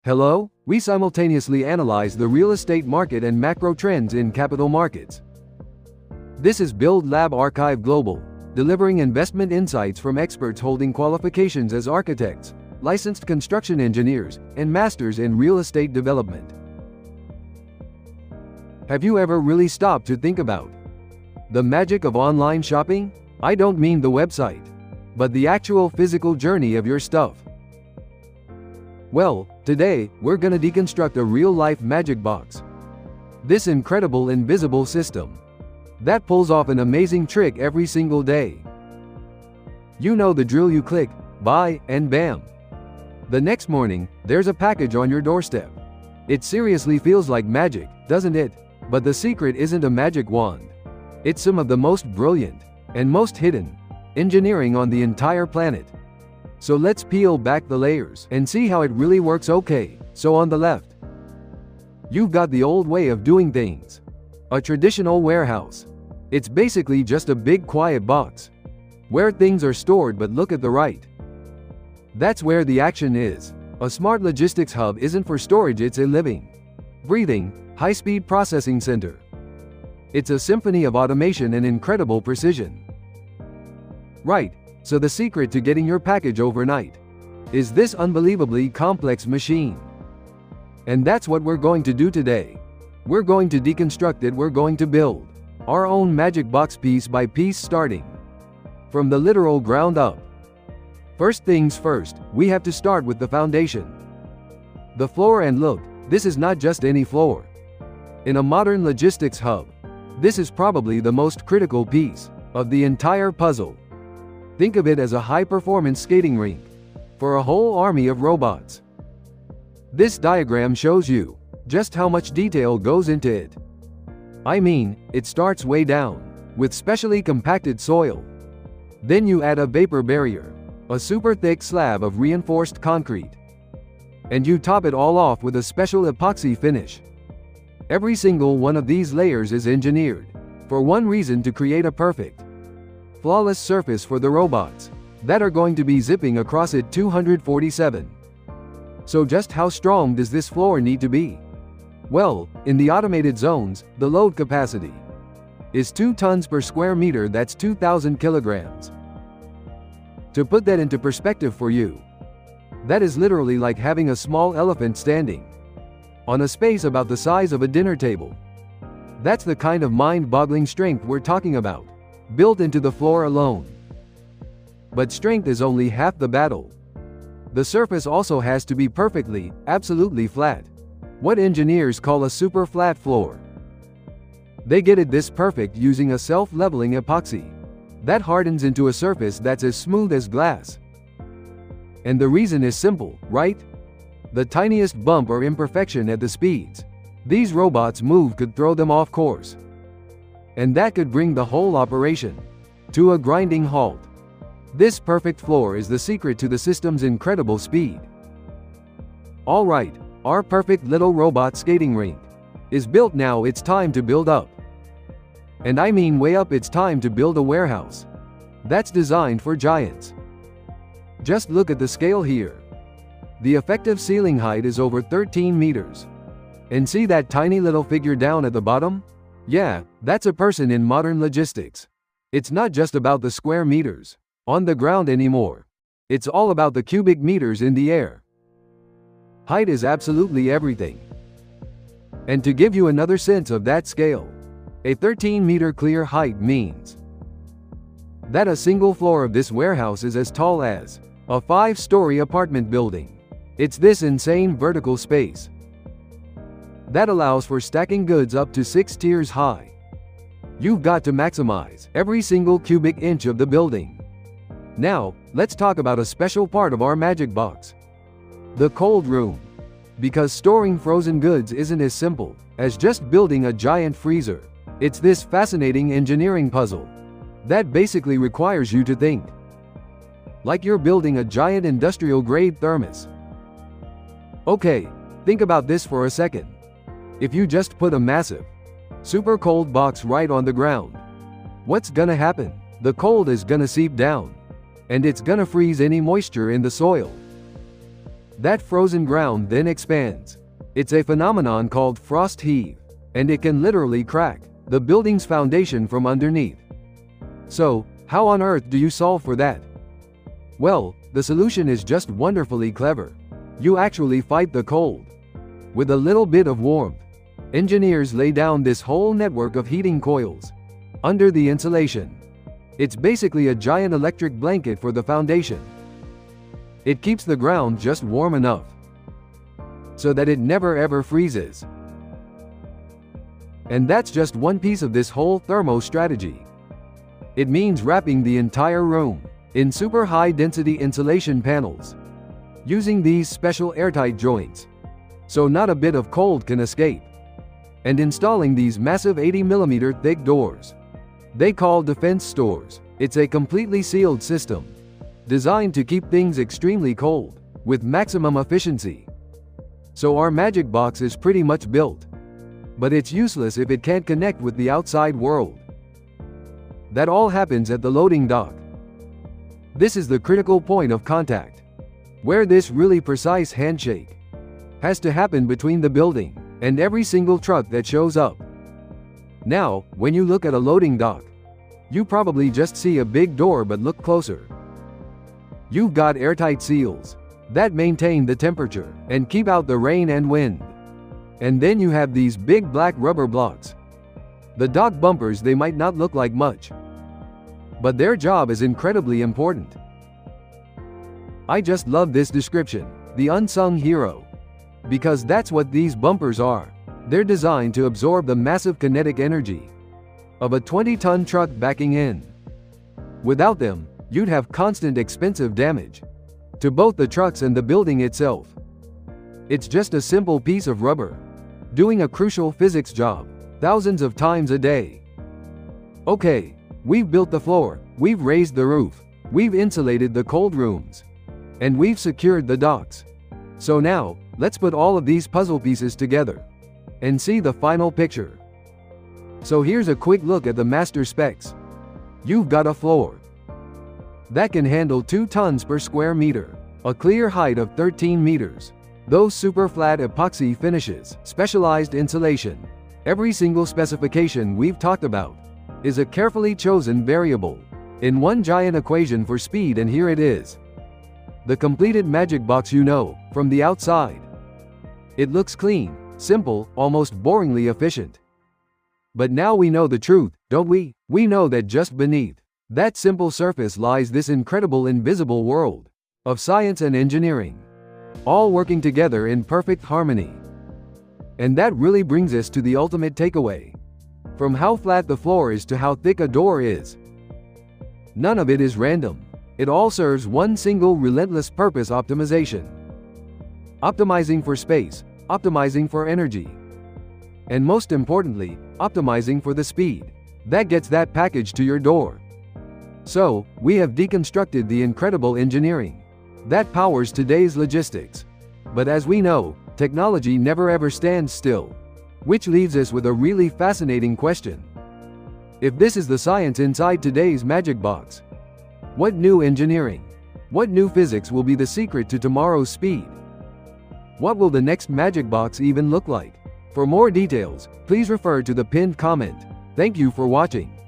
Hello, we simultaneously analyze the real estate market and macro trends in capital markets. This is Build Lab Archive Global, delivering investment insights from experts holding qualifications as architects, licensed construction engineers, and masters in real estate development. Have you ever really stopped to think about the magic of online shopping? I don't mean the website, but the actual physical journey of your stuff. Well, today, we're gonna deconstruct a real-life magic box. This incredible invisible system that pulls off an amazing trick every single day. You know the drill: you click, buy, and bam! The next morning, there's a package on your doorstep. It seriously feels like magic, doesn't it? But the secret isn't a magic wand. It's some of the most brilliant and most hidden engineering on the entire planet. So let's peel back the layers and see how it really works. Okay, so on the left, you've got the old way of doing things. A traditional warehouse. It's basically just a big quiet box where things are stored, but look at the right. That's where the action is. A smart logistics hub isn't for storage, it's a living, breathing, high-speed processing center. It's a symphony of automation and incredible precision. Right. So the secret to getting your package overnight is this unbelievably complex machine. And that's what we're going to do today. We're going to deconstruct it. We're going to build our own magic box piece by piece, starting from the literal ground up. First things first, we have to start with the foundation. The floor. And look, this is not just any floor. In a modern logistics hub, this is probably the most critical piece of the entire puzzle. Think of it as a high-performance skating rink for a whole army of robots. This diagram shows you just how much detail goes into it. I mean, it starts way down with specially compacted soil. Then you add a vapor barrier, a super thick slab of reinforced concrete, and you top it all off with a special epoxy finish. Every single one of these layers is engineered for one reason: to create a perfect, flawless surface for the robots that are going to be zipping across it. 247. So just how strong does this floor need to be? Well, in the automated zones, the load capacity is 2 tons per square meter. That's 2,000 kilograms. To put that into perspective for you, that is literally like having a small elephant standing on a space about the size of a dinner table. That's the kind of mind-boggling strength we're talking about, built into the floor alone. But strength is only half the battle. The surface also has to be perfectly, absolutely flat. What engineers call a super flat floor. They get it this perfect using a self-leveling epoxy that hardens into a surface that's as smooth as glass. And the reason is simple, right? The tiniest bump or imperfection at the speeds these robots move could throw them off course. And that could bring the whole operation to a grinding halt. This perfect floor is the secret to the system's incredible speed. All right, our perfect little robot skating rink is built. Now it's time to build up. And I mean way up. It's time to build a warehouse that's designed for giants. Just look at the scale here. The effective ceiling height is over 13 meters. And see that tiny little figure down at the bottom? Yeah, that's a person in modern logistics. It's not just about the square meters on the ground anymore. It's all about the cubic meters in the air. Height is absolutely everything. And to give you another sense of that scale, a 13-meter clear height means that a single floor of this warehouse is as tall as a 5-story apartment building. It's this insane vertical space that allows for stacking goods up to 6 tiers high. You've got to maximize every single cubic inch of the building. Now, let's talk about a special part of our magic box: the cold room. Because storing frozen goods isn't as simple as just building a giant freezer. It's this fascinating engineering puzzle that basically requires you to think like you're building a giant industrial-grade thermos. Okay, think about this for a second. If you just put a massive, super cold box right on the ground, what's gonna happen? The cold is gonna seep down, and it's gonna freeze any moisture in the soil. That frozen ground then expands. It's a phenomenon called frost heave, and it can literally crack the building's foundation from underneath. So, how on earth do you solve for that? Well, the solution is just wonderfully clever. You actually fight the cold with a little bit of warmth. Engineers lay down this whole network of heating coils under the insulation. It's basically a giant electric blanket for the foundation. It keeps the ground just warm enough so that it never ever freezes. And that's just one piece of this whole thermo strategy. It means wrapping the entire room in super high density insulation panels, using these special airtight joints so not a bit of cold can escape, and installing these massive 80mm thick doors they call defense stores. It's a completely sealed system designed to keep things extremely cold with maximum efficiency. So our magic box is pretty much built, but it's useless if it can't connect with the outside world. That all happens at the loading dock. This is the critical point of contact, where this really precise handshake has to happen between the building and every single truck that shows up. Now, when you look at a loading dock, you probably just see a big door, but look closer. You've got airtight seals that maintain the temperature and keep out the rain and wind. And then you have these big black rubber blocks. The dock bumpers, they might not look like much, but their job is incredibly important. I just love this description, the unsung hero, because that's what these bumpers are. They're designed to absorb the massive kinetic energy of a 20-ton truck backing in. Without them, you'd have constant expensive damage to both the trucks and the building itself. It's just a simple piece of rubber doing a crucial physics job thousands of times a day. Okay, we've built the floor, we've raised the roof, we've insulated the cold rooms, and we've secured the docks. So now, let's put all of these puzzle pieces together and see the final picture. So here's a quick look at the master specs. You've got a floor that can handle 2 tons per square meter, a clear height of 13 meters, those super flat epoxy finishes, specialized insulation. Every single specification we've talked about is a carefully chosen variable in one giant equation for speed, and here it is. The completed magic box, from the outside. It looks clean, simple, almost boringly efficient. But now we know the truth, don't we? We know that just beneath that simple surface lies this incredible invisible world of science and engineering, all working together in perfect harmony. And that really brings us to the ultimate takeaway. From how flat the floor is to how thick a door is, none of it is random. It all serves one single relentless purpose: optimization. Optimizing for space, optimizing for energy, and most importantly, optimizing for the speed that gets that package to your door. So, we have deconstructed the incredible engineering that powers today's logistics. But as we know, technology never ever stands still, which leaves us with a really fascinating question. If this is the science inside today's magic box, what new engineering, what new physics will be the secret to tomorrow's speed? What will the next magic box even look like? For more details, please refer to the pinned comment. Thank you for watching.